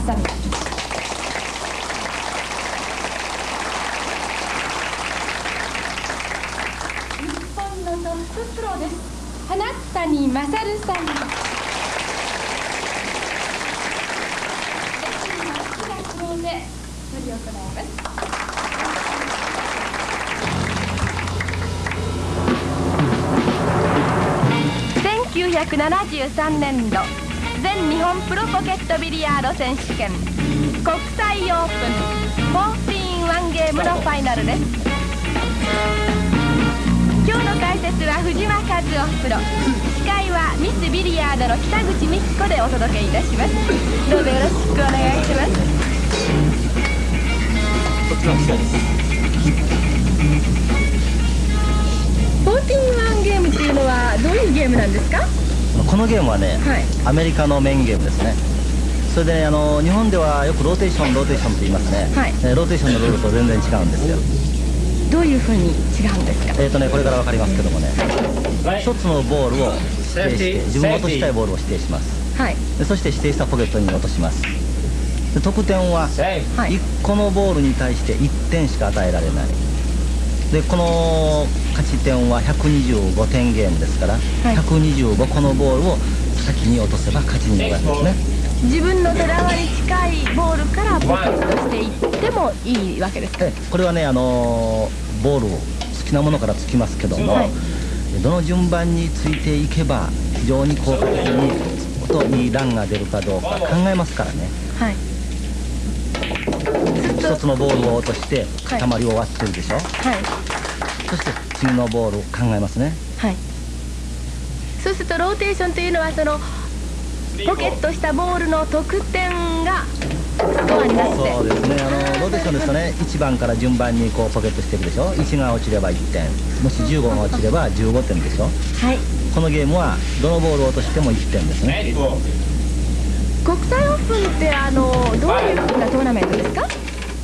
さん。日本のトッププロです。花谷勝さん。レッスンの好きな希望で執り行います。1973年度全日本プロポケットビリヤード選手権国際オープン14-1ゲームのファイナルです。今日の解説は藤間和夫プロ、司会はミスビリヤードの北口美希子でお届けいたします。どうぞよろしくお願いします。14-1ゲームっていうのはどういうゲームなんですか？このゲームはね、アメリカのメインゲームですね。それでね、日本ではよくローテーションと言いますね。ローテーションのルールと全然違うんですよ。どういうふうに違うんですか？これから分かりますけどもね、一つのボールを指定して自分が落としたいボールを指定します。でそして指定したポケットに落とします。で得点は1個のボールに対して1点しか与えられない。でこの勝ち点は125点ゲームですから、125個のボールを先に落とせば勝ちになるわけですね。自分の手玉に近いボールからポケットしていってもいいわけですか？これはね、ボールを好きなものからつきますけども、どの順番についていけば非常に効果的にいいランが出るかどうか考えますからね。一つのボールを落として塊を割ってるでしょ。そして次のボールを考えますね。そうするとローテーションというのはそのポケットしたボールの得点がスコアになって。そうですね、ローテーションですとね、1番から順番にこうポケットしていくでしょ。1が落ちれば1点、もし15が落ちれば15点でしょ。このゲームはどのボールを落としても1点ですね。国際オープンってどういうふうなトーナメントですか？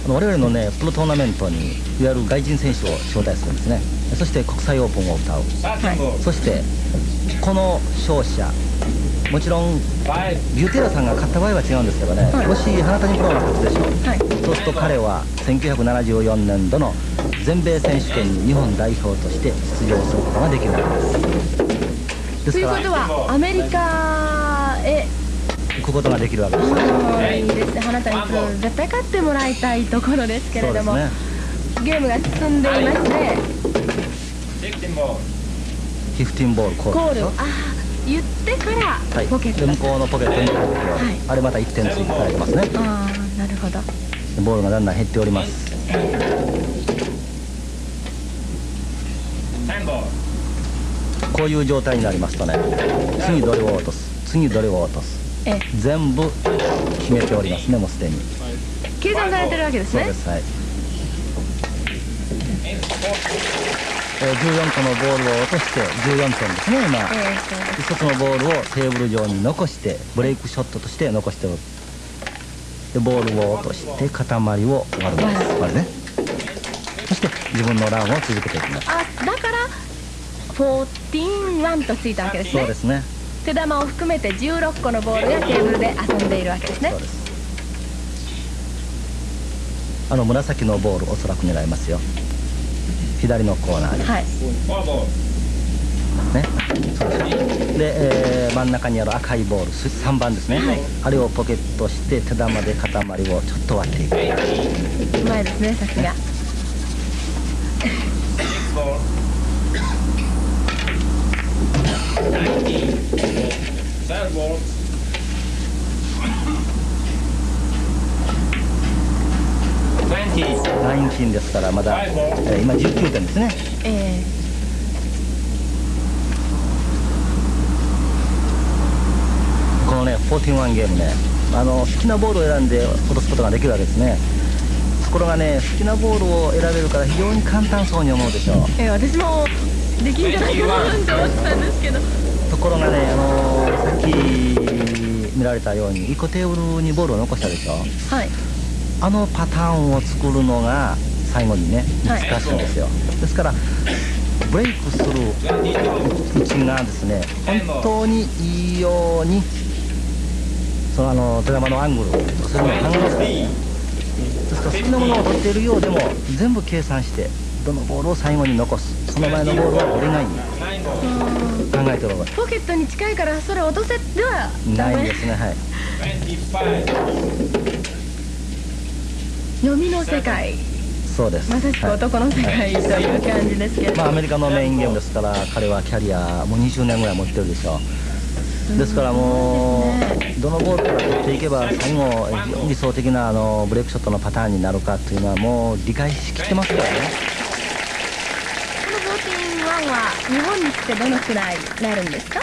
我々のね、プロトーナメントにいわゆる外人選手を招待するんですね。そして国際オープンを歌う。そしてこの勝者、もちろんビューティラさんが勝った場合は違うんですけどね、もし花谷プロが勝つでしょう。そうすると彼は1974年度の全米選手権に日本代表として出場することができるわけです。ということはアメリカへ行くことができるわけですね。いいですね。花谷プロ絶対勝ってもらいたいところですけれども、ゲームが進んでいますね。15ボールコールでしょ。言ってからポケット、向こうのポケットに入ってあれまた1点追加されてますね。なるほど。ボールがだんだん減っております。こういう状態になりますとね、次どれを落とす、次どれを落とす、全部決めておりますね。もうすでに計算されてるわけですね。そうです。14個のボールを落として14点ですね。今一つのボールをテーブル上に残してブレイクショットとして残しておる。でボールを落として塊を割るんです。割るね。そして自分のランを続けていきます。だから14-1とついたわけですね。そうですね。手玉を含めて16個のボールがテーブルで遊んでいるわけですね。そうです。紫のボールおそらく狙いますよ。左のコーナーに。ね。そうで、真ん中にある赤いボール3番ですね。あれをポケットして手玉で塊をちょっと割っていく。うまいですね、さすが。19ですからまだ、今19点ですね。このね14-1ゲームね、好きなボールを選んで落とすことができるわけですね。ところがね、好きなボールを選べるから非常に簡単そうに思うでしょう。私もできるんじゃないかなって思ってたんですけど、ところがね、さっき見られたように1個テーブルにボールを残したでしょ。あのパターンを作るのが最後にね難しいんですよ。ですからブレイクする位置がですね、本当にいいようにその手玉のアングルとかそういうのを考えます。ですから好きなものを取っているようでも全部計算してどのボールを最後に残す、その前のボールは折れないように考えております。ポケットに近いからそれ落とせではないんですね。はい。読みの世界、そうです。まさしく男の世界という感じですけれども、まあアメリカのメインゲームですから彼はキャリアもう20年ぐらい持ってるでしょう。ですからもうどのボールから取っていけば最後非常に理想的なブレイクショットのパターンになるかというのはもう理解しきってますからね。この14-1は日本に来てどのくらいなるんですか？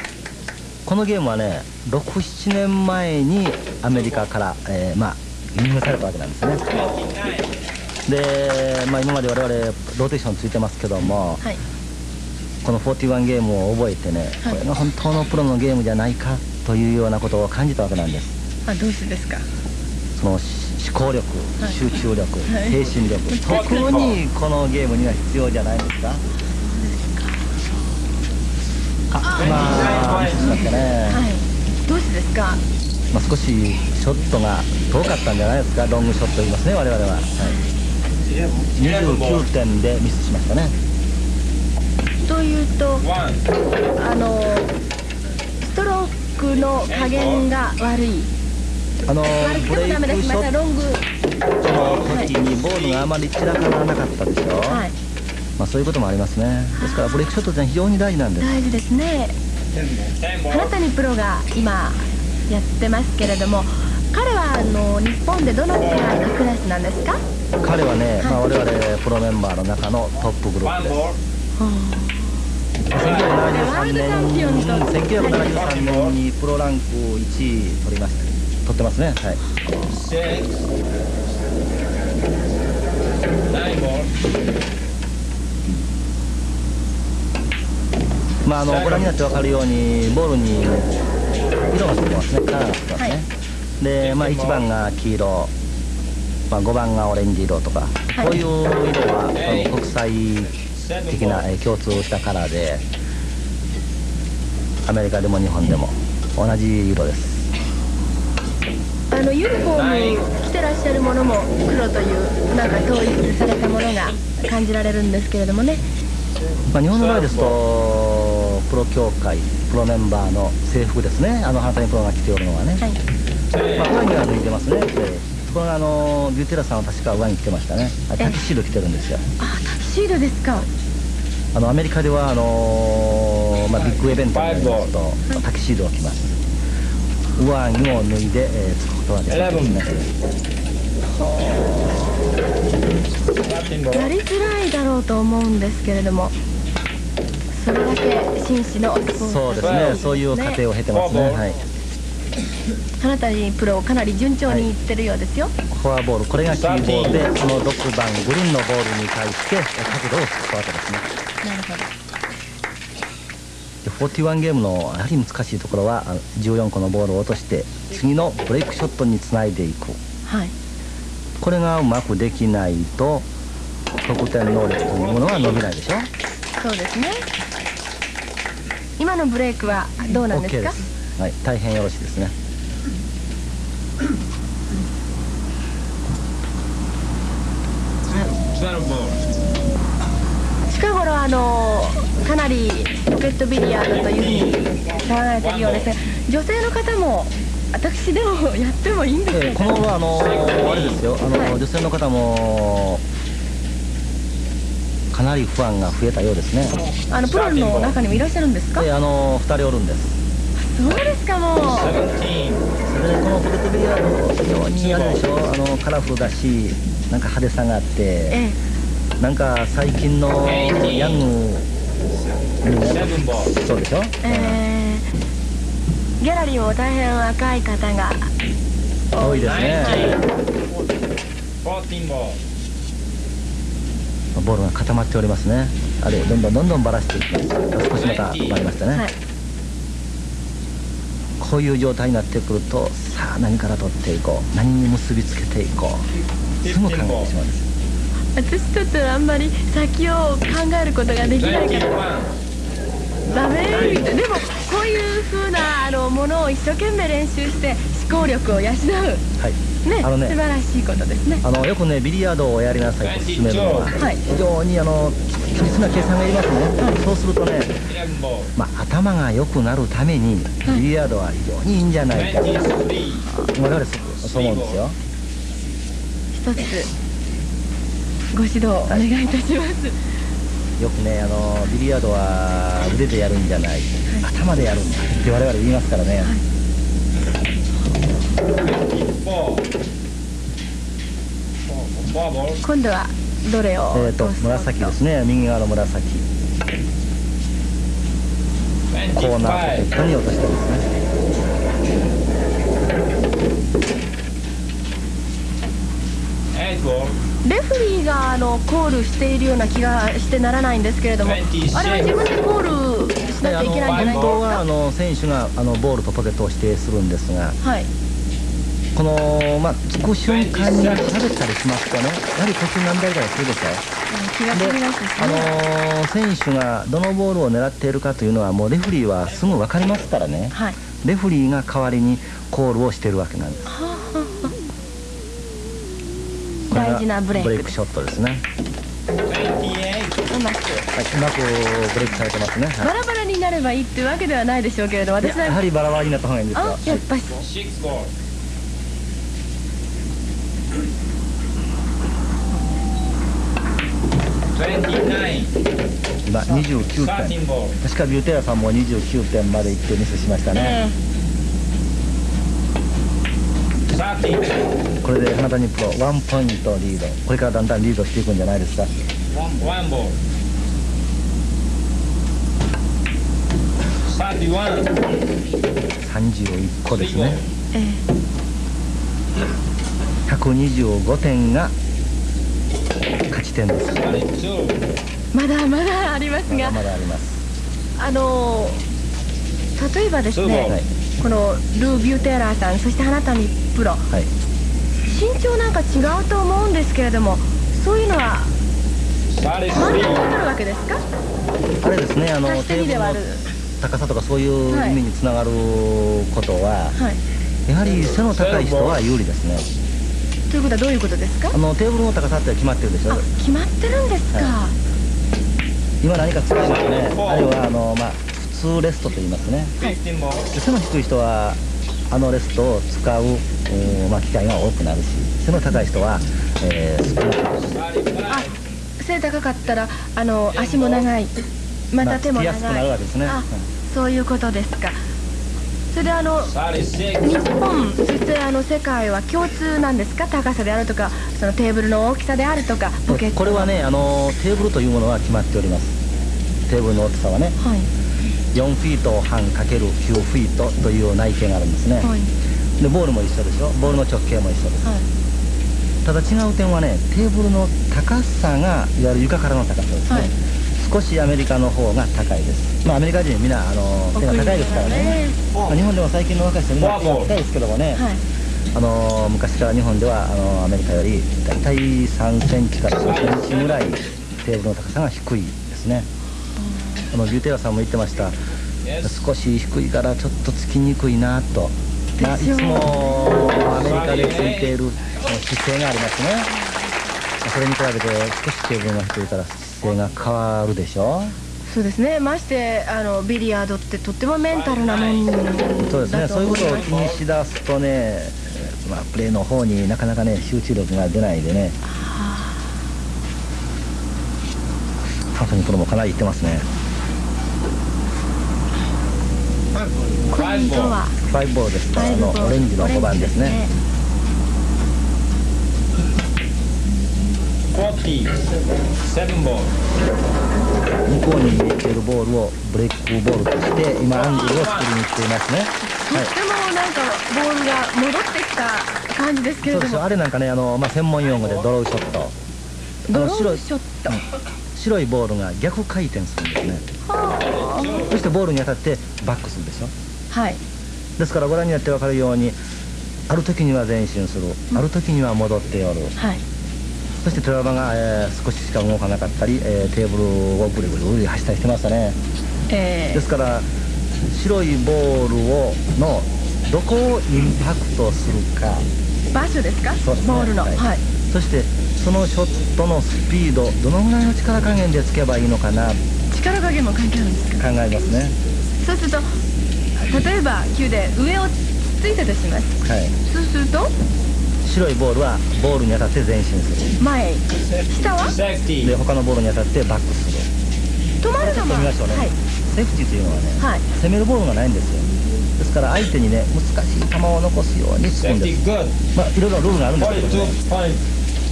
このゲームはね6、7年前にアメリカから、まあ輸入されたわけなんですね。で、まあ、今まで我々ローテーションついてますけども、はい、この41ゲームを覚えてね、はい、これが本当のプロのゲームじゃないかというようなことを感じたわけなんです。どうしてですか？その思考力、はい、集中力、はい、精神力、特にこのゲームには必要じゃないですか？今ミスしましたね。はい、どうしてですか？まあ少しショットが遠かったんじゃないですか。ロングショット言いますね我々は。はい、29点でミスしましたね。というとストロークの加減が悪い。ブレイクショットの時にボールがあまり散らからなかったでしょ。はい、まあそういうこともありますね。ですからブレイクショットって非常に大事なんです。大事ですね。花谷プロが今やってますけれども、彼は日本でどのくらいのクラスなんですか？彼はね、まあ我々プロメンバーの中のトップグループです。1973年にプロランク1位取ってますね。はい。まあご覧になって分かるようにボールに色がついてますね。カラーがついてますね。はい、で、まあ1番が黄色、まあ5番がオレンジ色とか、こういう色は国際的な共通したカラーで、アメリカでも日本でも同じ色です。ユニフォーム着てらっしゃるものも黒というなんか統一されたものが感じられるんですけれどもね。まあ日本の場合ですとプロ協会プロメンバーの制服ですね。花谷プロが着ておるのはね、はい、まあ上には脱いでますね。これビューティラさんは確か上に着てましたね。タキシード着てるんですよ。タキシードですか？アメリカではまあ、ビッグイベントになりますとタキシードを着ます。上着を脱いで、つくことができるんですね。やりづらいだろうと思うんですけれども、それだけ紳士のそうですね、そういう過程を経てますね。はい、花谷プロかなり順調にいってるようですよ。フォアボール、これがキーボールでその6番グリーンのボールに対して角度をつくわけですね。なるほど。41ゲームのやはり難しいところは14個のボールを落として次のブレイクショットにつないでいく、はい、これがうまくできないと得点能力というものは伸びないでしょ。そうですね。今のブレイクはどうなんですか？ OK です。はい、大変よろしいですね。近頃かなりポケットビリヤードというふうに騒がれているようですが、女性の方も私でもやってもいいんですか？この頃あれですよ、はい、女性の方もかなりファンが増えたようですね。プロの中にもいらっしゃるんですか？2人おるんです。そうですか。もうそれでこのポケットビリヤード非常にあれでしょ、カラフルだしなんか派手さがあって、なんか最近のヤングにもそうでしょ。ギャラリーも大変若い方が多いですね。ボールが固まっておりますね。あれどんどんばらしていきます。少しまた回りましたね。はい、こういう状態になってくると、さあ何から取っていこう、何に結びつけていこう、すぐ考えてしまうんです。私ちょっとあんまり先を考えることができないからダメ。でもこうそういう風なものを一生懸命練習して思考力を養う、はいね、素晴らしいことですね。よくねビリヤードをやりなさいと勧めるのは、はい、非常に緻密な計算がいりますね、はい、そうするとね、頭が良くなるためにビリヤードは非常にいいんじゃないか、我々そう思うんですよ。一つご指導お願いいたします。よくねビリヤードは腕でやるんじゃない、はい、頭でやるんだって我々言いますからね、はい、今度はどれを紫ですね、右側の紫、コーナーポケットに落としてますね。レフリーがコールしているような気がしてならないんですけれども、あれは自分でコールしなきゃいけないんじゃないですか。本当は選手がボールとポケットを指定するんですが、はい、このつく瞬間に喋ったりしますとね、やはり途中何台かするでしょ。気がするますね。選手がどのボールを狙っているかというのはもうレフリーはすぐ分かりますからね、はい、レフリーが代わりにコールをしているわけなんです。大事なブレイクショットですね。うまく、はい、うまくブレイクされてますね、はい、バラバラになればいいっていうわけではないでしょうけれど、私はやはりバラバラになった方がいいんですよ。やっぱり今29点、確かビューテラさんも29点までいってミスしましたね、これで花谷プロ1ポイントリード、これからだんだんリードしていくんじゃないですか。31個ですね、125点が勝ち点です。まだまだありますが、まだあります。例えばですね、はい、このルー・ビューテラーさん、そして花谷プロ、はい、身長なんか違うと思うんですけれども、そういうのは満点を取るわけですか。あれですね、テーブルの高さとかそういう意味につながることは、はい、やはり背の高い人は有利ですね。ということはどういうことですか。テーブルの高さって決まってるでしょ。決まってるんですか、はい、今何か使いますね。あれは普通レストと言いますね、はい、背の低い人はレストを使う機会が多くなるし、背の高い人は、少なく。背高かったら足も長い、また手も長い、やすくなるわけですね。そういうことですか。それで日本、そして世界は共通なんですか。高さであるとか、そのテーブルの大きさであるとか、ポケット。これはねテーブルというものは決まっております。テーブルの大きさはね、はい、4フィート半かける9フィートという内径があるんですね、はい、でボールも一緒でしょ。ボールの直径も一緒です、はい、ただ違う点はね、テーブルの高さがいわゆる床からの高さですね、はい、少しアメリカの方が高いです。アメリカ人みんな背が高いですからね。日本でも最近の若い人みんな背が高いですけどもね、はい、昔から日本ではアメリカよりだいたい3センチから5センチぐらいテーブルの高さが低いですね。ビューテラさんも言ってました。少し低いからちょっとつきにくいなと、いつもアメリカでついている姿勢がありますね。それに比べて少しテーブルが低いから姿勢が変わるでしょ。そうですね。ましてビリヤードってとってもメンタルなもんだと思います。そうですね。そういうことを気にしだすとね、プレーの方になかなかね集中力が出ないでね。ハフニプロもかなり言ってますね。ポイントは5ボールですから、オレンジの5番ですね。7ボール。向こうに見えているボールをブレイクボールとして今アングルを作りに来ていますね。とってもなんかボールが戻ってきた感じですけれども。そうですよ。あれなんかね専門用語でドローショット。ドローショット。白いボールが逆回転するんですね。そしてボールに当たってバックするでしょ。はい。ですからご覧になって分かるように、ある時には前進する、ある時には戻って寄る。はい。そして手玉が、少ししか動かなかったり、テーブルをぐるぐるぐる走ったりしてましたね。ですから白いボールのどこをインパクトするか。場所ですか？そうですね、ボールの。はい。そしてそのショットのスピード、どのぐらいの力加減でつけばいいのかな。力加減も関係あるんですか？考えますね。そうすると例えば球で上をついたとします。はい。そうすると白いボールはボールに当たって前進する。前。下は？で他のボールに当たってバックする。止まるのも。見ましょうね。はい、セーフティーというのはね、はい、攻めるボールがないんですよ。ですから相手にね難しい球を残すようにつくんです。まあいろいろルールがあるんですけどね。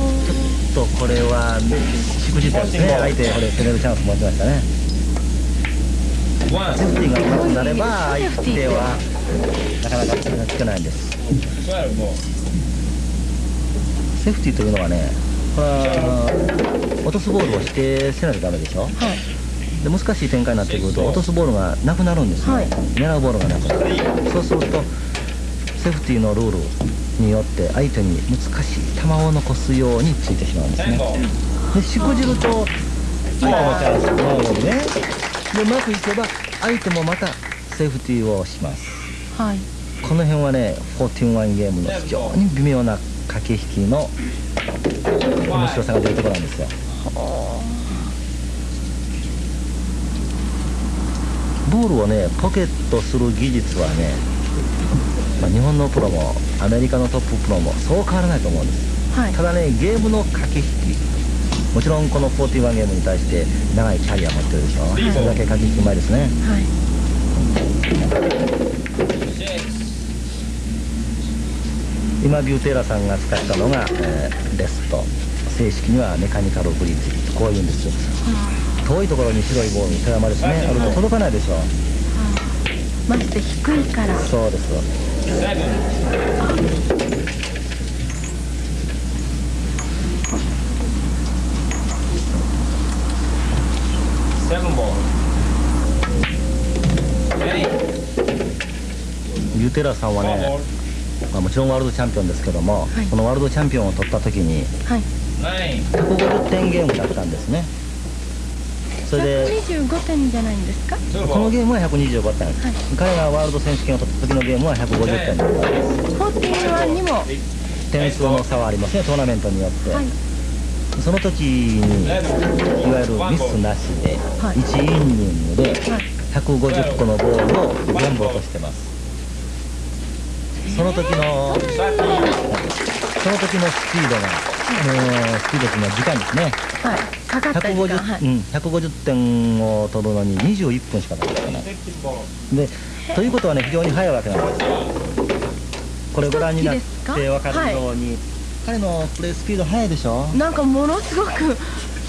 ちょっとこれはしくじったですね。相手これ攻めるチャンス持ちましたね。セーフティーがうまくなれば相手はなかなかつけないんです。セーフティーというのはね、これは落とすボールを否定せないとダメでしょ。はい、で難しい展開になってくると落とすボールがなくなるんですね。はい、狙うボールがなくなる。そうするとセーフティーのルールによって相手に難しい球を残すようについてしまうんですね。でしくじると相手のチャンスのようにね。でうまくいけば相手もまたセーフティーをします。はい、この辺はね14-1ゲームの非常に微妙な駆け引きの面白さが出るところなんですよ。ボールをねポケットする技術はね、日本のプロもアメリカのトッププロもそう変わらないと思うんです。はい、ただねゲームの駆け引き、もちろんこの14-1ゲームに対して長いキャリア持ってるでしょ。はい、それだけ駆け引きうまいですね。はい、今ビューテーラさんが使ったのが、レスト、正式にはメカニカルブリッジとこういうんですよ。遠いところに白いボールに手玉ですね、あると届かないでしょう。まして低いから。そうです。ビューテーラさんはね、もちろんワールドチャンピオンですけども、はい、このワールドチャンピオンを取った時に、はい、150点ゲームだったんですね。それで125点じゃないんですか？このゲームは125点、はい、彼がワールド選手権を取った時のゲームは150点だったんです。14-1にも点数の差はありますね、トーナメントによって。はい、その時にいわゆるミスなしで、はい、1イニングで150個のボールを全部落としてます。その時のスピードが、スピードというのは時間ですね。はい、かかった時間、150点を取るのに21分しかかかってない。で、ということはね、非常に速いわけなんです。これご覧になって分かるように、彼のプレースピード速いでしょ。なんかものすごく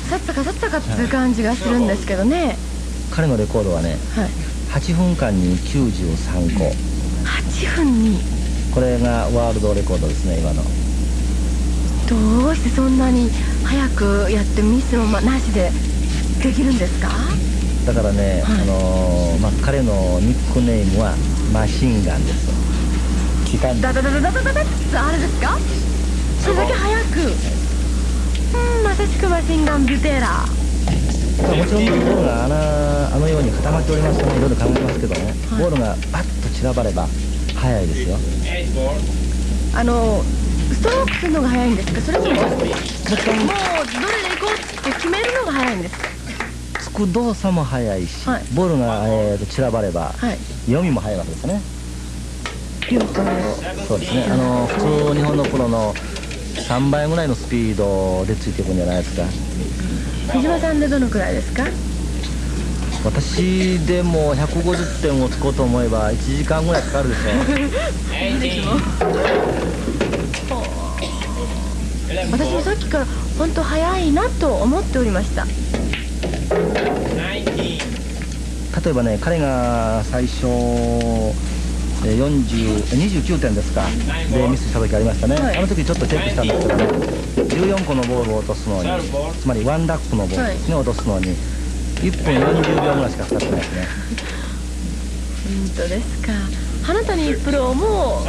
さっさかさっさかっていう感じがするんですけどね。彼のレコードはね、8分間に93個。8分に。これがワールドレコードですね、今の。どうしてそんなに早くやってミスもなしでできるんですか？だからね、彼のニックネームはマシンガンです。ダダダダダダダダってあれですか？それだけ早く。まさしくマシンガンビュテーラ。もちろんボールがあのように固まっておりますとね、いろいろ考えますけどね、ボールがバッと散らばれば速いですよ。ストロークするのが早いんですか？それとももうどれで行こうって決めるのが早いんですか？つく動作も速いし、ボールが、散らばれば、読みも速いわけですね。両方。そうですね。普通日本のプロの3倍ぐらいのスピードでついていくんじゃないですか。藤間さんでどのくらいですか？私でも150点をつこうと思えば1時間ぐらいかかるでしょ。私もさっきから本当早いなと思っておりました。例えばね、彼が最初29点ですかでミスした時ありましたね。あの時ちょっとチェックしたんですけどね、14個のボールを落とすのに、つまりワンラップのボールですね、落とすのに1分40秒ぐらいしかかかってないですね。本当ですか。花谷プロも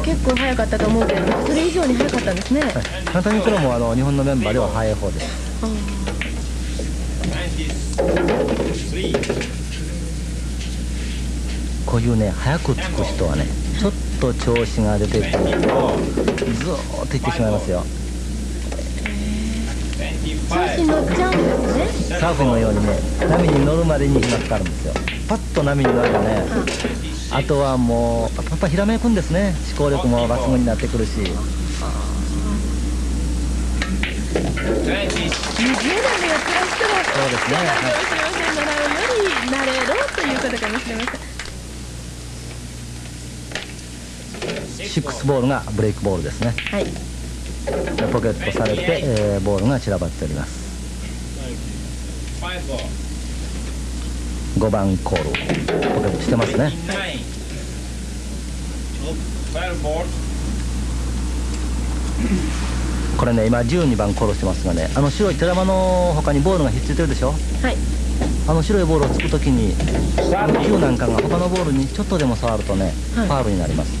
結構早かったと思うけど、それ以上に早かったんですね。花谷プロも日本のメンバーでは早い方です。こういうね早くつく人はねちょっと調子が出てくるとずーっといってしまいますよ。調子に乗っちゃうんですね。サーフィンのようにね波に乗るまでに暇かかるんですよ。パッと波に乗ればね、あとはもうやっぱひらめくんですね。思考力も抜群になってくるし。20年でやってらしたら、そうですね。習うより慣れろということかもしれません。シックスボールがブレイクボールですね。はい。ポケットされて、ボールが散らばっております。5番コールポケットしてますね。これね今12番コールしてますがね、白い手玉の他にボールがひっついてるでしょ。はい。白いボールをつくときに球なんかが他のボールにちょっとでも触るとね、ファウルになります。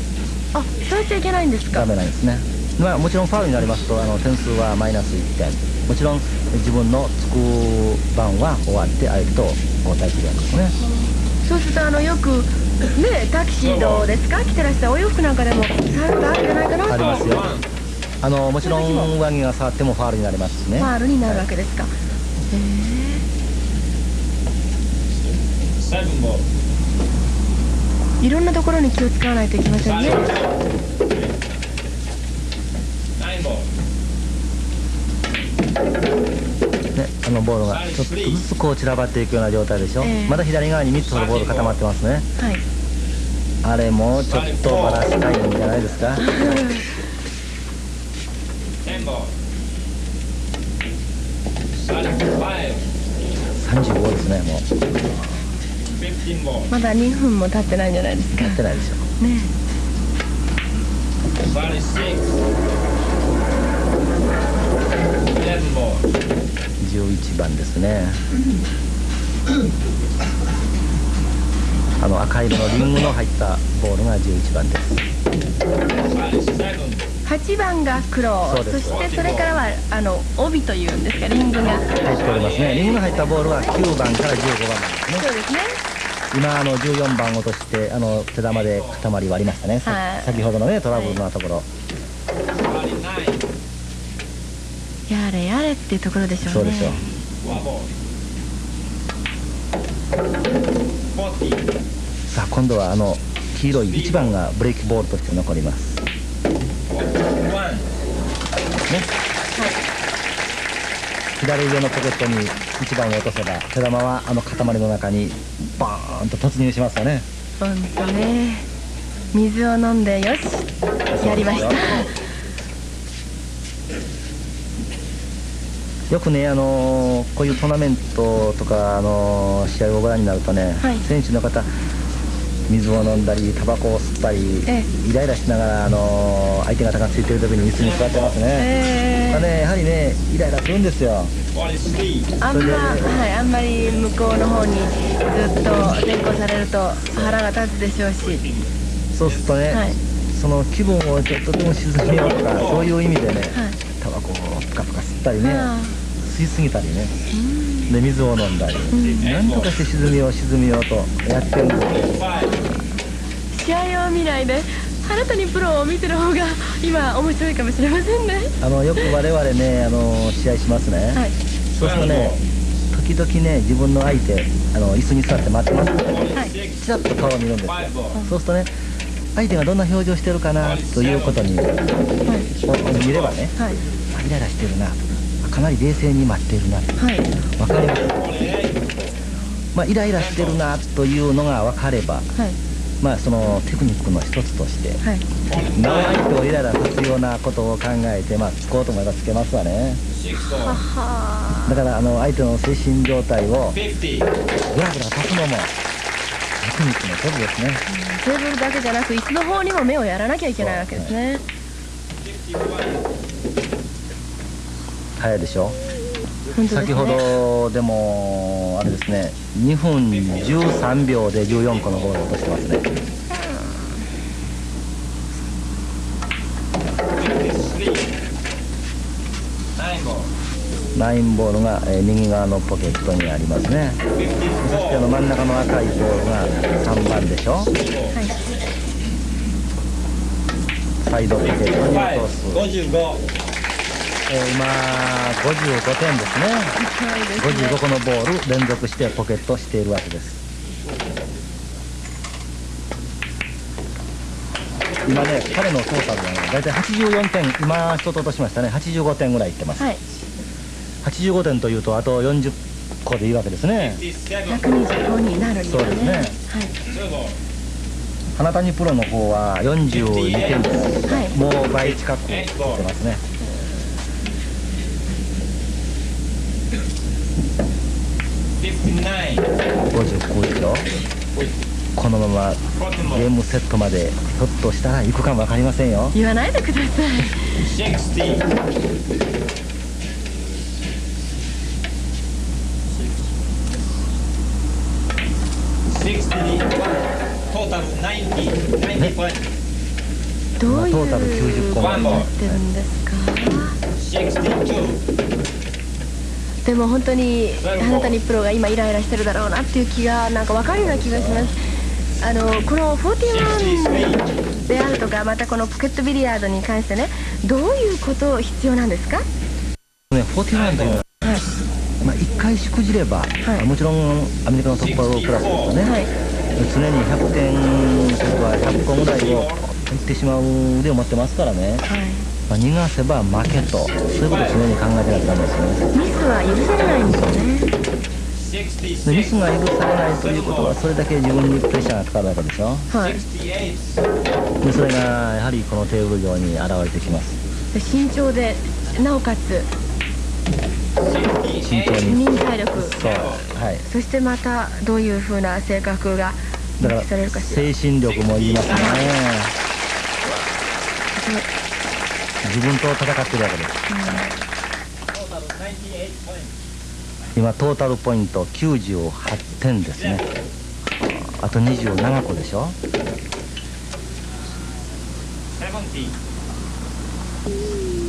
あ、そうやっちゃいけないんですか。ダメなんですね。まあもちろんファウルになりますと点数はマイナス1点。もちろん自分のつく番は終わって相手と交代するわけですね。そうするとよくねタキシードですか着てらっしゃるお洋服なんかでも触ることあるんじゃないかなと。ありますよ。もちろん上着が触ってもファウルになりますしね。ファウルになるわけですか。いろんなところに気を使わないといけませんね。ボールがちょっとずつこう散らばっていくような状態でしょ。まだ左側に3つほどボール固まってますね。はい。あれもちょっとバラしたいんじゃないですか。35ですね。もうまだ2分も経ってないんじゃないですか。経ってないでしょね。11番ですね。赤色のリングの入ったボールが11番です。8番が黒、そしてそれからは帯というんですか、リングが入っておりますね。リングが入ったボールは9番から15番なんですね。そうですね。今14番落として手玉で塊割りましたね。先ほどのねトラブルのところ。やれやれっていうところでしょうね。そうでしょう。さあ今度は黄色い1番がブレーキボールとして残ります。ね。左上のポケットに1番を落とせば手玉は塊の中にバーンと突入しますよね。ほんとね。水を飲んでよしやりました。よくねこういうトーナメントとか試合をご覧になるとね、選手の方水を飲んだりタバコを吸ったり、イライラしながら相手方がついてる時に椅子に座ってますね。やはりねイライラするんですよ。あんまり向こうの方にずっと連行されると腹が立つでしょうし、そうするとね、その気分をちょっとでも沈めようとかそういう意味でね、タバコをプカプカ吸ったりね、吸いすぎたりね、で水を飲んだり、なんとかして沈めようとやってるんです。試合を見ないで原谷プロを見てる方が今面白いかもしれませんね。よく我々ね試合しますね。そうするとね時々ね自分の相手椅子に座って待ってますので、ちらっと顔を見るんですよ。そうするとね相手がどんな表情してるかなということに見ればね、イライラしてるなとか、かなり冷静に待っているなと分かります。イライラしてるなというのが分かれば、そのテクニックの一つとして、なお相手をイライラさすようなことを考えてつこうと思えばつけますわね。だから相手の精神状態をグラグラさすのもテクニックの一つですね。テーブルだけじゃなく椅子の方にも目をやらなきゃいけないわけですね。早いでしょ。先ほどでもあれですね、2分13秒で14個のボールを落としてますね。9ボールが、右側のポケットにありますね。そして真ん中の赤いボールが3番でしょ。はい、サイドポケットに落とす。今55点ですね。55個のボール連続してポケットしているわけです。今ね、彼のトータルが大体84点、今一つ落としましたね。85点ぐらいいってます。はい、85点というとあと40個でいいわけですね。125になるんですね。そうですね。はい、花谷プロの方は42点です。はい、もう倍近くいってますね。59キロ。このままゲームセットまでひょっとしたら行くかも分かりませんよ。言わないでください。どういうトータル90個になってるんですか。でも本当に花谷プロが今イライラしてるだろうなっていう気がなんか分かるような気がします。この41であるとか、またこのポケットビリヤードに関してね、どういうこと必要なんですか。ね、41というのは、まあ1回しくじれば、はい、もちろんアメリカのトップクラスですとね、はい、常に100点とか100個ぐらいをいってしまう腕を持ってますからね。はい、まあ逃がせば負けと、そういうことを常に考えてなきゃダメですよね。ミスは許されないんですよね。ミスが許されないということはそれだけ自分にプレッシャーがかかるわけでしょ。はい、でそれがやはりこのテーブル上に現れてきます。慎重でなおかつ慎重に忍耐力、そう、はい、そしてまたどういうふうな性格が発揮されるかしら。精神力もいりますね。自分と戦ってるわけです。今トータルポイント98点ですね。あと27個でしょ。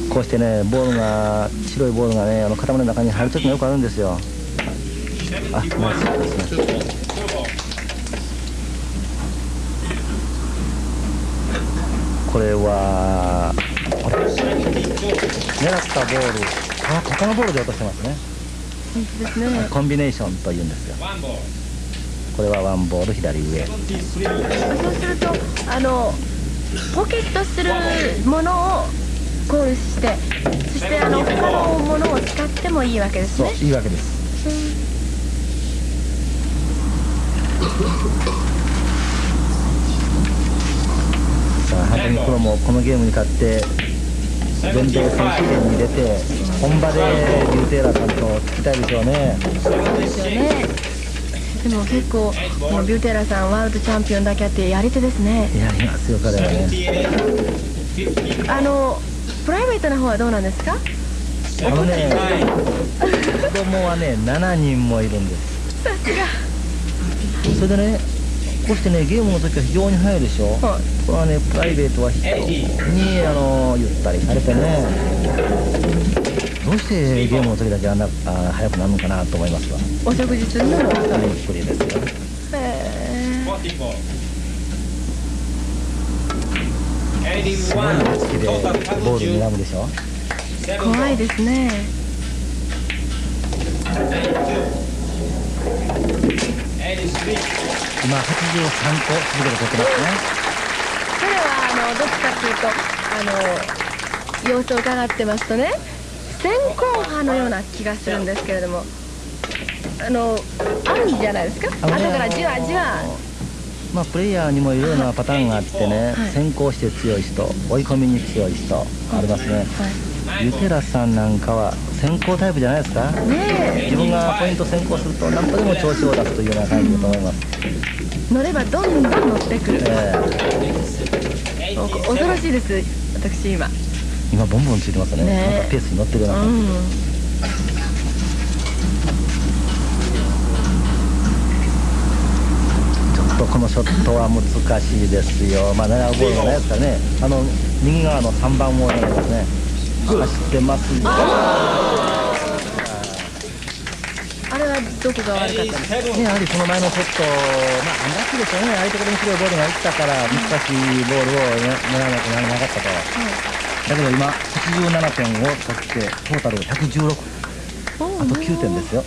こうしてね、ボールが白いボールがね、塊の中に入る時もよくあるんですよ。あ、ナイスですね。これは狙ったボール、他のボールで落としてますね。ですね、コンビネーションというんですよ。これはワンボール左上。そうするとポケットするものをコールして、そして他のものを使ってもいいわけですね。そう、いいわけです。さあ花谷プロもこのゲームに勝って全米選手権に出て本場でビューテーラーさんと聞きたいでしょうね。そうですよね。でも結構このビューテーラーさんワールドチャンピオンだけあってやり手ですね。やりますよ彼はね。プライベートな方はどうなんですか。子供はね7人もいるんです。さすが。それでね、こうしてねゲームの時は非常に速いでしょ。はい、これはねプライベートは非常にゆったりされてね、どうしてゲームの時だけあんな速くなるのかなと思いますわ。お食事するのもゆっくりですよ。すごい目つきでボール睨むでしょ。怖いですね。今83個続けて取ってますね。彼はどっちかというと様子を伺ってますとね、先行派のような気がするんですけれども、あるんじゃないですか。後からじわじわ。まあプレイヤーにもいろいろなパターンがあってね、はい、先行して強い人、追い込みに強い人ありますね。はい、ユテラさんなんかは先行タイプじゃないですか。ね、自分がポイント先行すると何とでも調子を出すというような感じだと思います。乗ればどんどん乗ってくる。恐ろしいです。私今ボンボンついてますね。なんかペースに乗ってるような感じ。このショットは難しいですよ。まあ狙うボールがないですからね。右側の3番を狙いますね。走ってます。どこが悪かったんですか？やはりその前のショット、アンラッキーでしょうね。ああいうところに白いボールが行ったから難しいボールを狙わなくならなかったと。だけど今87点を取ってトータル116、あと9点ですよ。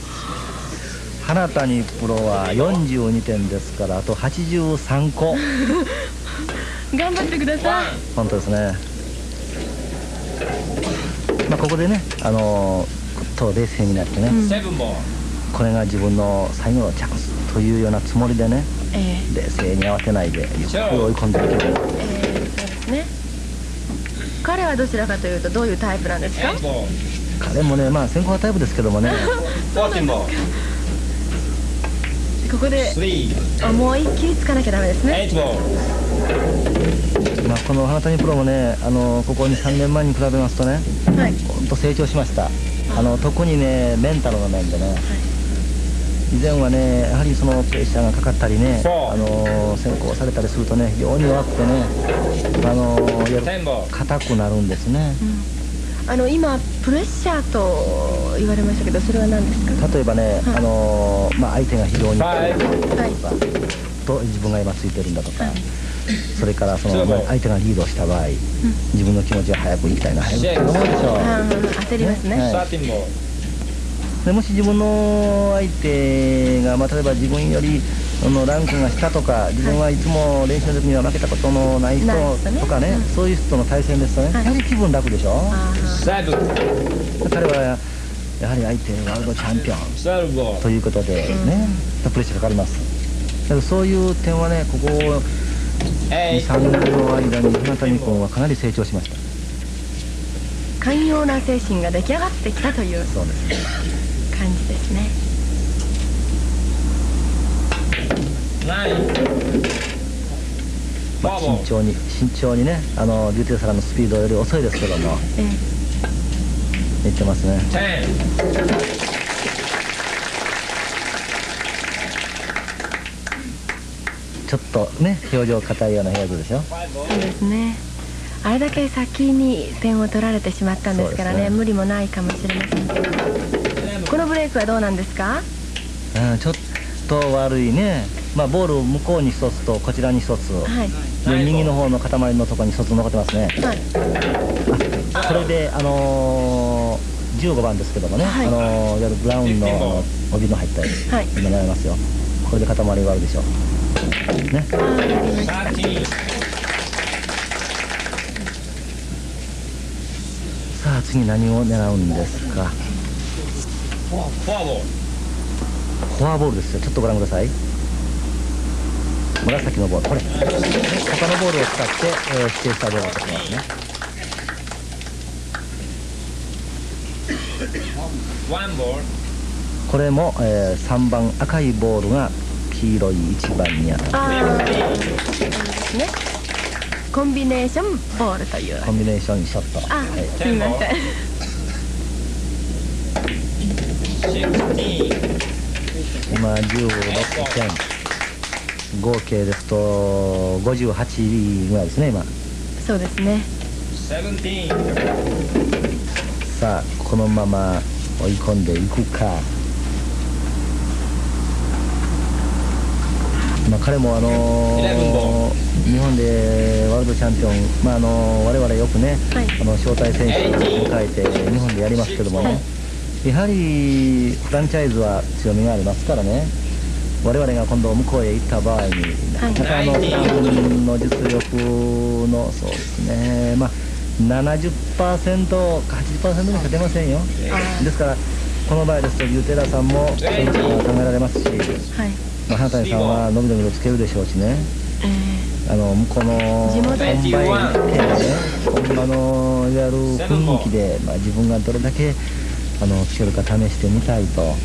花谷プロは42点ですからあと83個頑張ってください。本当ですね。ここでね、ぐっと冷静になってね、これが自分の最後のチャンスというようなつもりでね、冷静に慌てないでゆっくり追い込んでいける。そうですね。彼はどちらかというとどういうタイプなんですか？彼もね、先行派タイプですけどもねここで思いっきりつかなきゃダメですね。この花谷プロもね、ここに3年前に比べますとね、ほんと成長しました。特にね、メンタルの面でね、以前はね、やはりそのプレッシャーがかかったりね、先行されたりするとね、非常に弱くてね、硬くなるんですね。今プレッシャーと言われましたけど、それは何ですか？例えばね、相手が非常にと自分が今ついてるんだとか、それからその相手がリードした場合、自分の気持ちは早く行きたいな、早く行きたいと思うでしょう。焦りますね。でもし自分の相手が、例えば自分よりランクが下とか、自分はいつも練習の時には負けたことのない人とかね、そういう人との対戦ですとね、やはり気分楽でしょ。彼はやはり相手ワールドチャンピオンということでね、プレッシャーかかります。だからそういう点はね、ここ2、3年の間に花谷君はかなり成長しました。寛容な精神が出来上がってきたという、そうですね、感じですね。慎重にね、デューティーサラのスピードより遅いですけども、いってますね。ちょっとね、表情硬いような表情でしょ。そうですね。あれだけ先に点を取られてしまったんですからね、無理もないかもしれませんけど。このブレイクはどうなんですか？ちょっと悪いね。ボールを向こうに一つとこちらに一つ、で右の方の塊のところに一つ残ってますね。これで15番ですけどもね、いわゆるブラウンの帯の入ったやつ、今狙いますよ。これで塊があるでしょうね。さあ次何を狙うんですか？フォアボールですよ。ちょっとご覧ください。紫のボール、これ他のボールを使って指定したボールを取ってますね。これも、3番赤いボールが黄色い1番に当たってね、コンビネーションボールという、コンビネーションショット。すみません。今16点、合計ですと58ぐらいですね今。そうですね。さあこのまま追い込んでいくか。彼も日本でワールドチャンピオン、我々よくね、招待選手を迎えて日本でやりますけどもね、やはりフランチャイズは強みがありますからね。我々が今度向こうへ行った場合に、なかなか普段の実力のそうですね、70%、80% にしか出ませんよ。ですからこの場合ですとユーテラさんもそういうことが考えられますし、花谷さんは伸び伸びとつけるでしょうしね。向こうの本場へ行ってね、本場のいわゆる雰囲気で、自分がどれだけつけるか試してみたいと、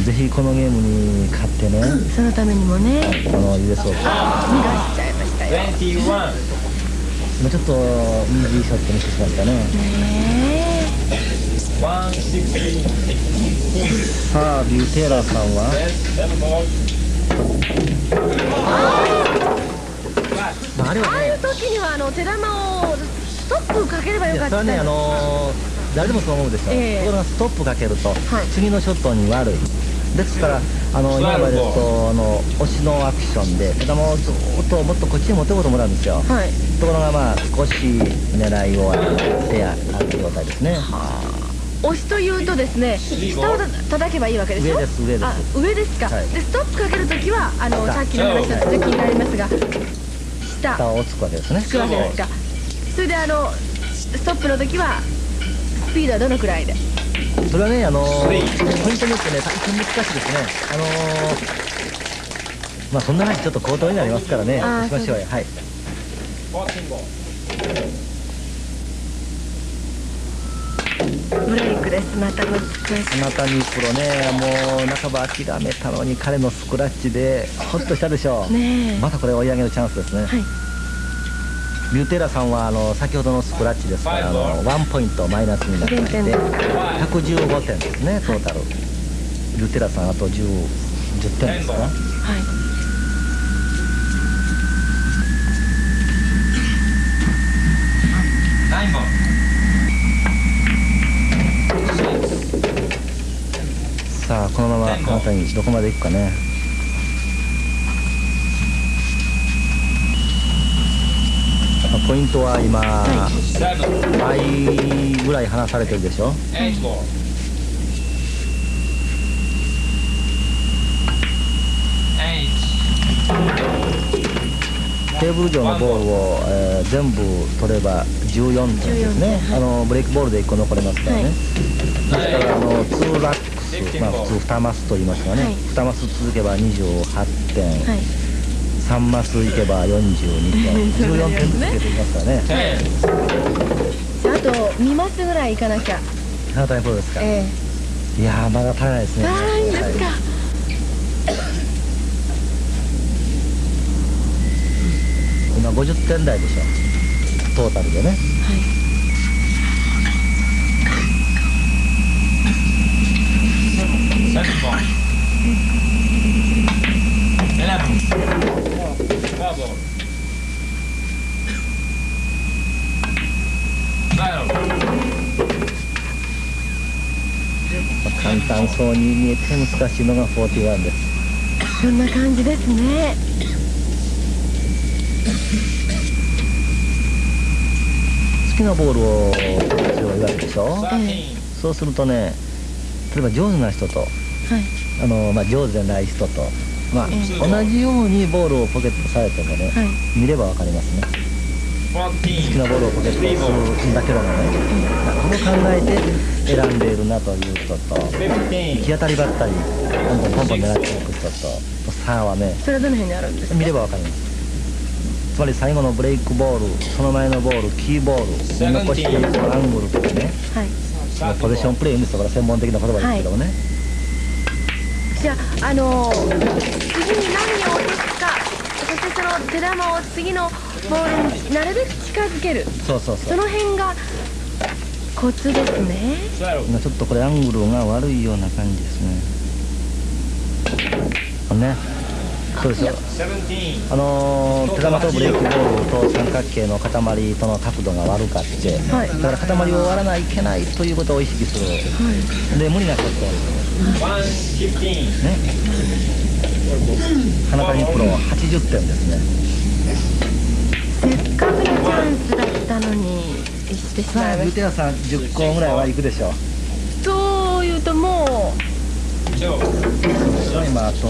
ぜひこのゲームに勝ってね、そのためにもね、US オープン逃がしちゃいましたよ。ちょっとイージーショット見せてしまったね。さあビューテーラーさんはああいう時には手玉をストップかければよかった。それはね、誰でもそう思うでしょ。ところがストップかけると、次のショットに悪い。ですから今までですと押しのアクションで枝もずっともっとこっちに持っていこうと思ったんですよ、はい、ところがまあ少し狙いを手やある状態ですね。押しというとですね、下を叩けばいいわけですよ。上です、上です。上ですか。はい、でストップかけるときはさっきの話だと気になりますが、下をつくわけですね。つくわけですか。それでストップのときはスピードはどのくらいで？それはねポイントによってね大変難しいですね。まあそんな話ちょっと口頭になりますからね。しましょうよ。はい。ブレイクです。また難しい。花谷プロね、もう半ば諦めたのに彼のスクラッチでほっとしたでしょう。ね、またこれ追い上げるチャンスですね。はい、ビューテラさんは先ほどのスクラッチですから1ポイントマイナスになっていて115点ですねトータル。ビューテラさんあと10点ですから。はい。さあこのままあなたにどこまでいくかね。ポイントは今、倍ぐらい離されてるでしょ。テーブル上のボールを、全部取れば14点ですね。ブレイクボールで1個残れますからね。ですから2ラックス、まあ普通2マスと言いますがね、2マス続けば28点、3マスいけば42点、14点続けていきますからね。あと2マスぐらいいかなきゃ。花谷プロですか。いやまだ足りないですね。足りないんですか。今50点台でしょトータルでね。はい。簡単そうに見えて難しいのが41です。そんな感じですね。好きなボールを言われるでしょ。そうするとね、例えば上手な人と、まあ上手じゃない人と、まあ同じようにボールをポケットされてもね、見ればわかりますね。好きなボールをポケットするんだけどもね、これを考えて選んでいるなという人と、行き当たりばったりポンポンポンポン狙っていく人と差はね、それはどの辺にあるんですか？見ればわかります。つまり最後のブレイクボール、その前のボール、キーボール、残してのアングルとかね、ポゼッションプレー言うんですよ、これ専門的な言葉ですけどもね。じゃあ、次に何を落とすか、そしてその手玉を次のボールになるべく近づける。その辺がコツですね。今ちょっとこれアングルが悪いような感じですね。ね。そうですよ。手玉とブレイクボールと三角形の塊との角度が悪かって、だから塊を割らないといけないということを意識する。で無理なことね。花谷プロ80点ですね。せっかくのチャンスだったのにしてしまいました。ビューテラさん10個ぐらいはいくでしょう。というともう今あと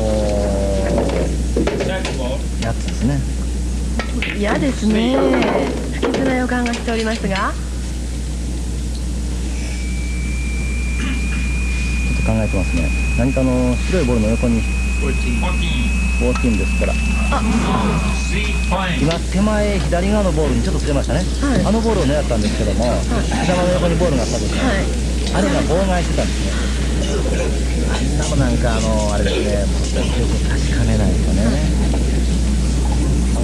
8つですね。嫌ですね。不吉な予感がしておりますが、ちょっと考えてますね。何か白いボールの横に14ですから、今手前左側のボールにちょっとずれましたね。あのボールを狙ったんですけども、手玉の横にボールがあった時に、あれが妨害してたんですね。あんなもなんかあれですね、よく確かめないとね。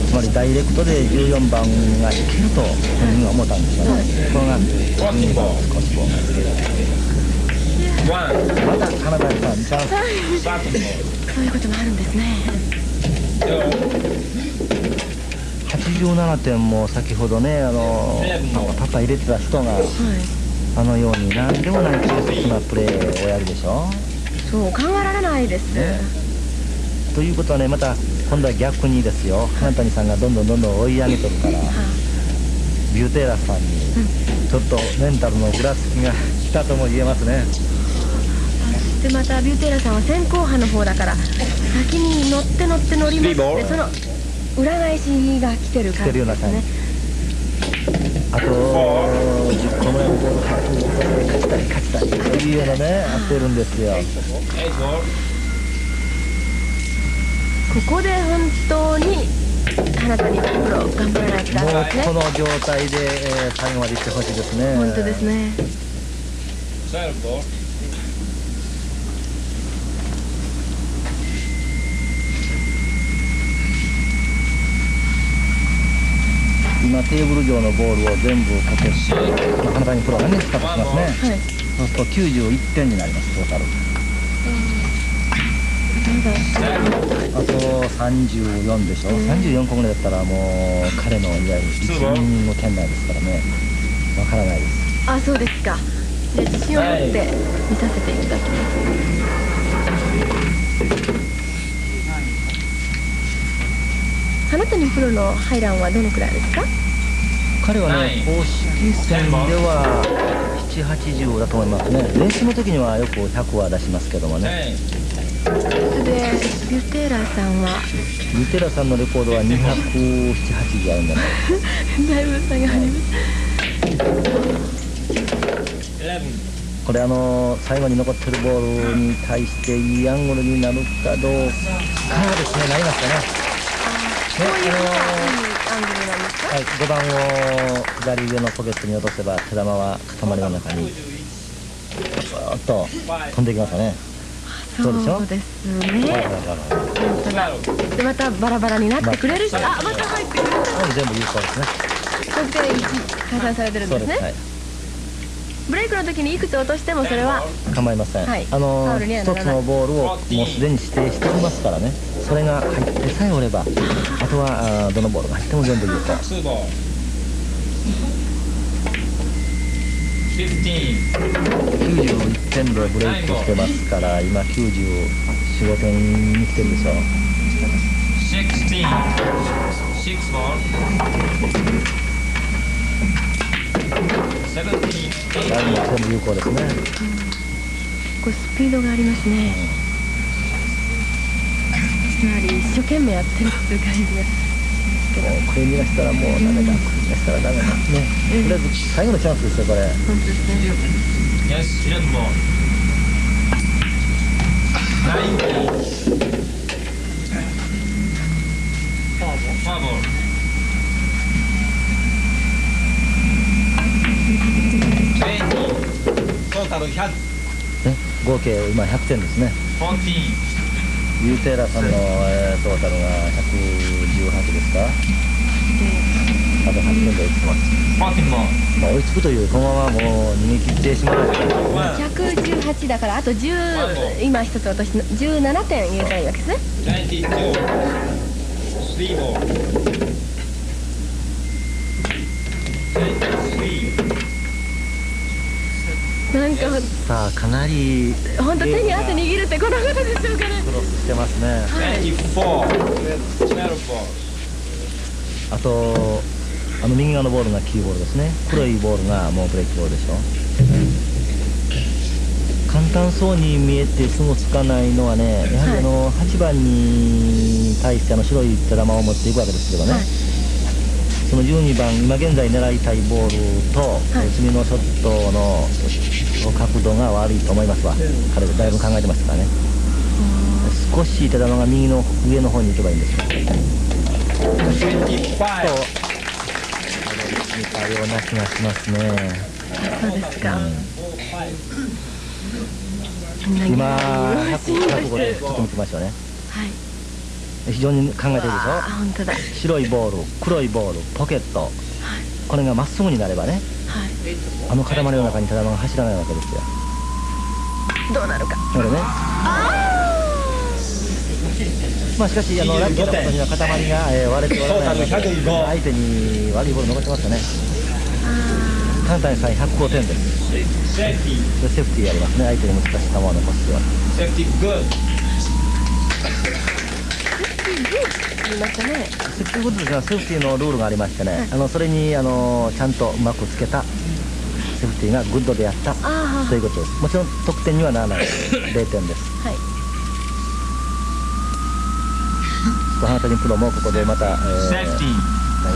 つまりダイレクトで14番がいけると本人は思ったんですよね。これが12番少し妨害つける。また花谷さんチャンス。そういうこともあるんですね。87点も先ほどねパパ入れてた人が、あのように何でもない中絶なプレーをやるでしょ。しそう考えられないです、ね。ということはね、また今度は逆にですよ、花谷さんがどんどん追い上げとるから、ビューテーラさんにちょっとメンタルのぐらつきが来たとも言えますね。でまたビューテーラさんは先行派の方だから、先に乗りますって、その裏返しが来てる感じですね。あと10個ぐらいのボール勝ちたいというようなね、焦るんですよ。ここで本当に花谷プロ頑張らないとダメですね。もうこの状態で、最後までいってほしいですね。本当ですね。今テーブル上のボールを全部かけて、花谷プロがねスタートしますね。はい、そうすると91点になります、トータル。あと34でしょ、34個ぐらいだったらもう彼のいわゆる1イニング圏内ですからね、わからないです。あ、そうですか。じゃあ自信を持って見させていただきます。花谷プロのハイランはどのくらいですか？彼はね、公式戦では7、80だと思いますね。練習の時にはよく100は出しますけどもね。それでビューテーラーさんはビューテーラーさんのレコードは207、80あるんじゃないですか。だいぶ差があります。これ最後に残ってるボールに対していいアングルになるかどうかですね、なりますかね。こういうアングルなんですか？はい、5番を左上のポケットに落とせば手玉は塊の中にずーっと飛んでいきますよね。そうですね。でまたバラバラになってくれるし、また入ってくる。全部有効ですね。そして1加算されてるんですね。ブレイクの時にいくつ落としてもそれは構いません。一つのボールをもうすでに指定しておりますからね。それが入ってさえおれば、あとはどのボールが入っても全部有効。91点でブレイクしてますから、今94、5点に来てるでしょう。ラインは全部有効ですね。これスピードがありますね。つまり一生懸命やってるっていう感じが。これ逃がしたらもうダメだ、逃がしたらダメだね。とりあえず最後のチャンスですよ、これ。本当ですね。合計今100点ですね。ユーテーラさんの、トータルが118ですか。あと8点で追いつきます。追いつくというこのままもう逃げ切ってしまう。118だからあと10、今一つ落とし17点入れたらいいわけですね。なんかさあかなり本当手に汗握るってこのことでしょうかね。クロスしてますね。はい、あと右側のボールがキーボールですね。黒いボールがもうブレーキボールでしょ。簡単そうに見えてすぐつかないのはね、やはり8番に対して白い手玉を持っていくわけですけどね、その12番今現在狙いたいボールと次のショットの角度が悪いと思いますわ。彼がだいぶ考えてましたからね。少し手玉が右の上の方に行けばいいんですよ。似たような気がしますね。そうですか。今105でちょっと見てみましょうね。非常に考えてるでしょ。本当だ。白いボール、黒いボール、ポケット、これがまっすぐになればね、塊の中に手玉が走らないわけですよ。どうなるか。これね。まあしかしラッキーなことには塊が割れておらないので、相手に悪いボール残ってますよね。金谷さん105点です。セーフティーやりますね。相手に難しい球を残すように。セーフティーグッド言いましたね。セーフティーグッドですが、セーフティーのルールがありましてね、それにちゃんとうまくつけたセーフティーがグッドでやったということです。もちろん得点にはならない0点です。はい。花谷プロもここでまた、何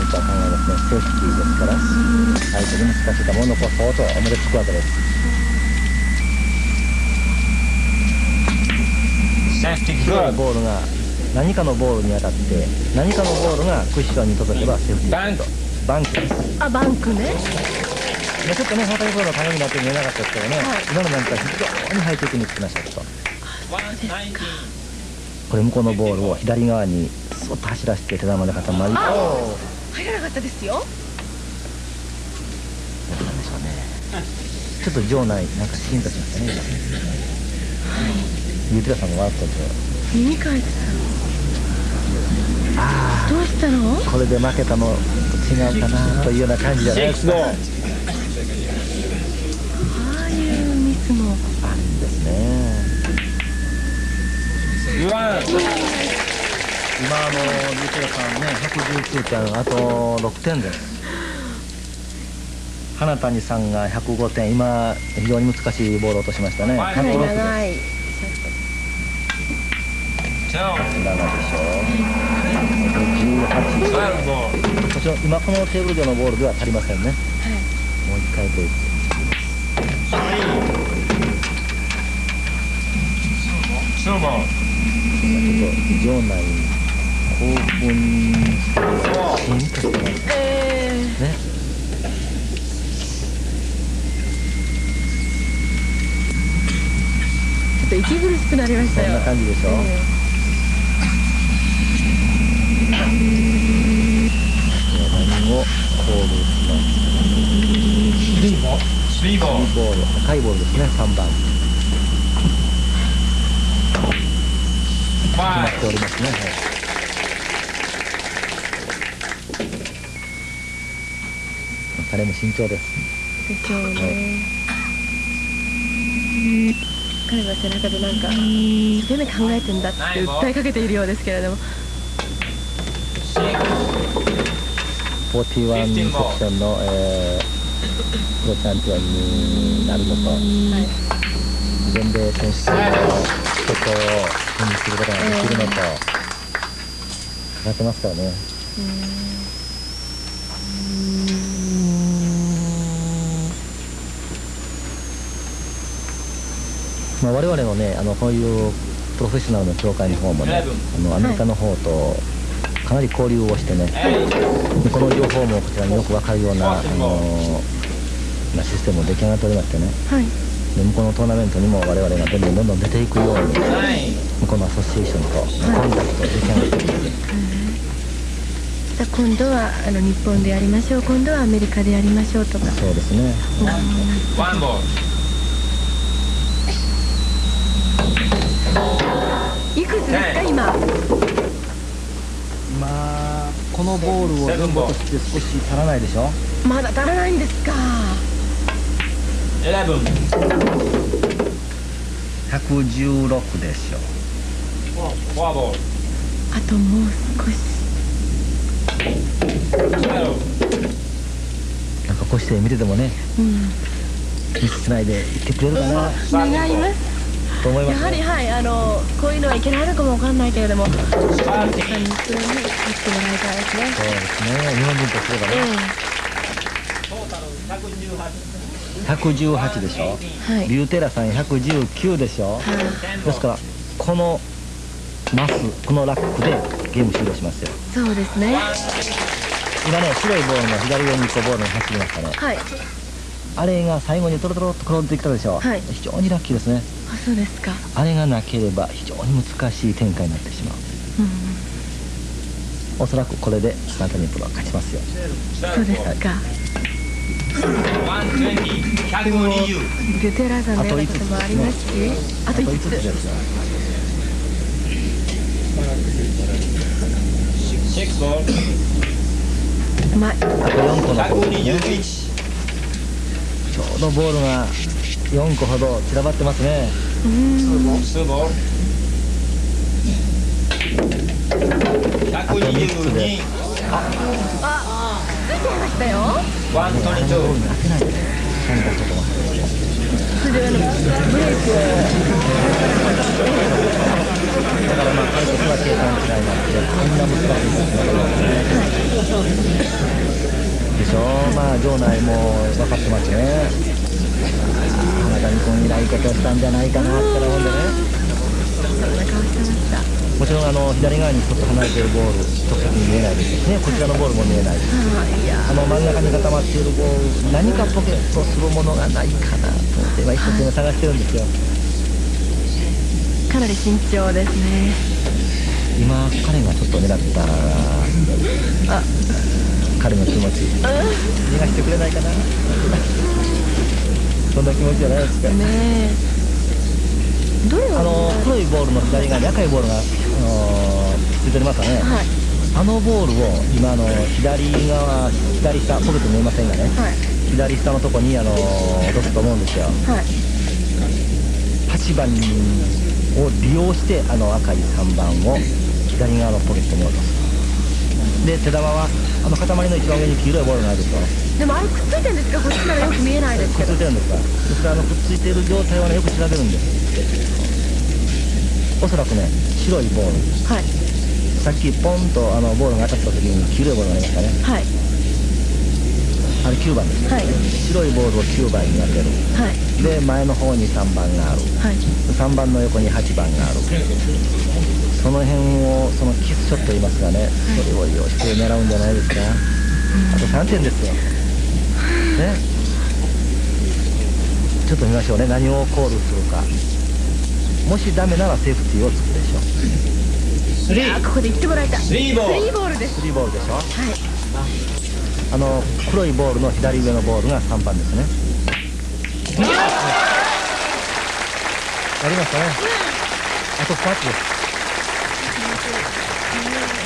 か考えますね。セーフティーですから相手に難しい球を残そうと思いつくわけです。ボールが何かのボールに当たって何かのボールがクッションに届けばセーフティー。バンクです。あ、バンクね。ちょっとね、花谷プロのためになって見えなかったですけどね、今のなんか非常にハイテクニックなショット。これ向こうのボールを左側にそっと走らせて手玉で固まり、入らなかったですよ。どうなんでしょうね。ちょっと場内なんかシーンとしましたね。ゆうてらさんが笑ったんですよ。耳かいてた。どうしたの？これで負けたのと違うかなというような感じじゃないですか。ああいうミスもあるんですね。今ゆうてらさんね、119点、あと6点です。花谷さんが105点、今非常に難しいボールを落としましたね。長い7でしょ。18。もちろん今このテーブル上のボールでは足りませんね。もう一回という。ちょっと場内興奮してシーンとしてますね。ちょっと息苦しくなりましたよ。そんな感じでしょ。何をコールしますか。スリーボール、赤いボールですね。3番決まっておりますね。彼も慎重です。でしょうね。彼の背中でなんか一生懸命考えてんだって訴えかけているようですけれども。41セクションの、プロチャンピオンになるのと、全米選手権の人と手にすることができるのとかかってますからね。我々のね、こういうプロフェッショナルの協会の方もね、アメリカの方とかなり交流をしてね、この情報もこちらによく分かるようなシステムも出来上がっておりましてね、で向こうのトーナメントにも我々がどんどん出ていくように、向こうのアソシエーションとコンタクトを出来上がっているので、今度は日本でやりましょう、今度はアメリカでやりましょうとか。そうですね。いくつですか今？このボールを全部落として少し足らないでしょ。まだ足らないんですか。116でしょ。あともう少し。なんかこうして見ててもね、ミスしないでいってくれるかな。願います。と思います、ね、やはりこういうのはいけないのかもわかんないけれども、日本に来てもらいたいですね。そうですね。日本人とすればね。118でしょ。ビューテラさん119でしょ。ですからこのマス、このラックでゲーム終了しますよ。そうですね。今ね、白いボールの左上に1個ボールが走りましたね。あれが最後にトロトロっと転んできたでしょ。非常にラッキーですね。あ、そうですか。あれがなければ非常に難しい展開になってしまう。おそらくこれでナタニプロは勝ちますよ。そうですか。ベテランさんのようなこともありますし、あと5つです。あと4個のボールですね。のボールが4個ほど散らばってますね。あと3つで、ついちゃいましたよ。ボールに当てないでね、何かちょっと待って。ブレイクをだからまあ解説は計算違いなんで、こんな難しいことになりますね。でしょ、まあ場内も分かってますね。花谷君いないことをしたんじゃないかなって思うんでね。もちろん左側にちょっと離れているボール、直接に見えないですね。こちらのボールも見えないです。真ん中に固まっているボール、何かポケットするものがないかなと思って今一生懸命探してるんですよ。かなり慎重ですね。今彼がちょっと狙った彼の気持ち逃がしてくれないかなそんな気持ちじゃないですかね。どれが黒いボールの左側に赤いボールがついておりますかね、はい、あのボールを今左側、左下、ポケット見えませんがね、はい、左下のとこに落とすと思うんですよ、はい、8番を利用して赤い3番を左側のポケットに落とす。で手玉は塊の一番上に黄色いボールがあるでしょ。でもあれくっついてるんですか？こっちからよく見えないですけど。くっついてるんですか？ですからくっついている状態はねよく調べるんです。おそらくね白いボール、はい、さっきポンとボールが当たった時に黄色いボールがありましたね。はい、あれ9番です、はい、白いボールを9番に当てる、はい、で前の方に3番がある、はい、3番の横に8番がある、その辺をそのキスショットと言いますがね、それを利用して狙うんじゃないですか。あと3点ですよ、ね、ちょっと見ましょうね、何をコールするか。もしダメならセーフティーをつくでしょう。いやここで言ってもらいたい。3ボールです。3ボールでしょ。はい、黒いボールの左上のボールが3番ですね。やりましたね。あと2つです。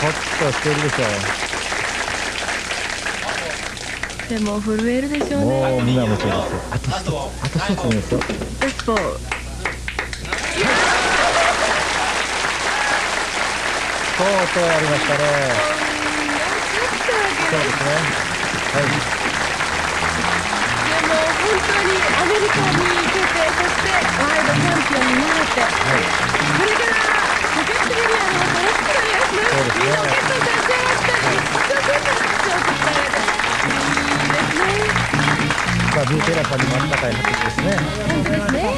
ほっとしているでしょう。でも震えるでしょうね。もうみんなもそうですよ。あと1つですよ。ベスボール。とうとうやりましたね。そうですね。はい。でも本当にアメリカに行けて、そしてワールドチャンピオンになれて、はい、これから世界的によろしくお願いします。そうですね。みんなお客さん立ち上がって、一生懸命拍手を送ってあげて。いいですね。まあビューテラさんにもあったかい拍手ですね。本当ですね。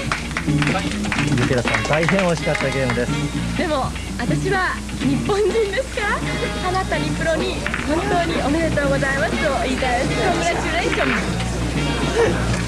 ビューテラさん大変美味しかったゲームです。でも私は日本人ですから花谷プロに本当におめでとうございますと言いたいです。コングラチュレーション。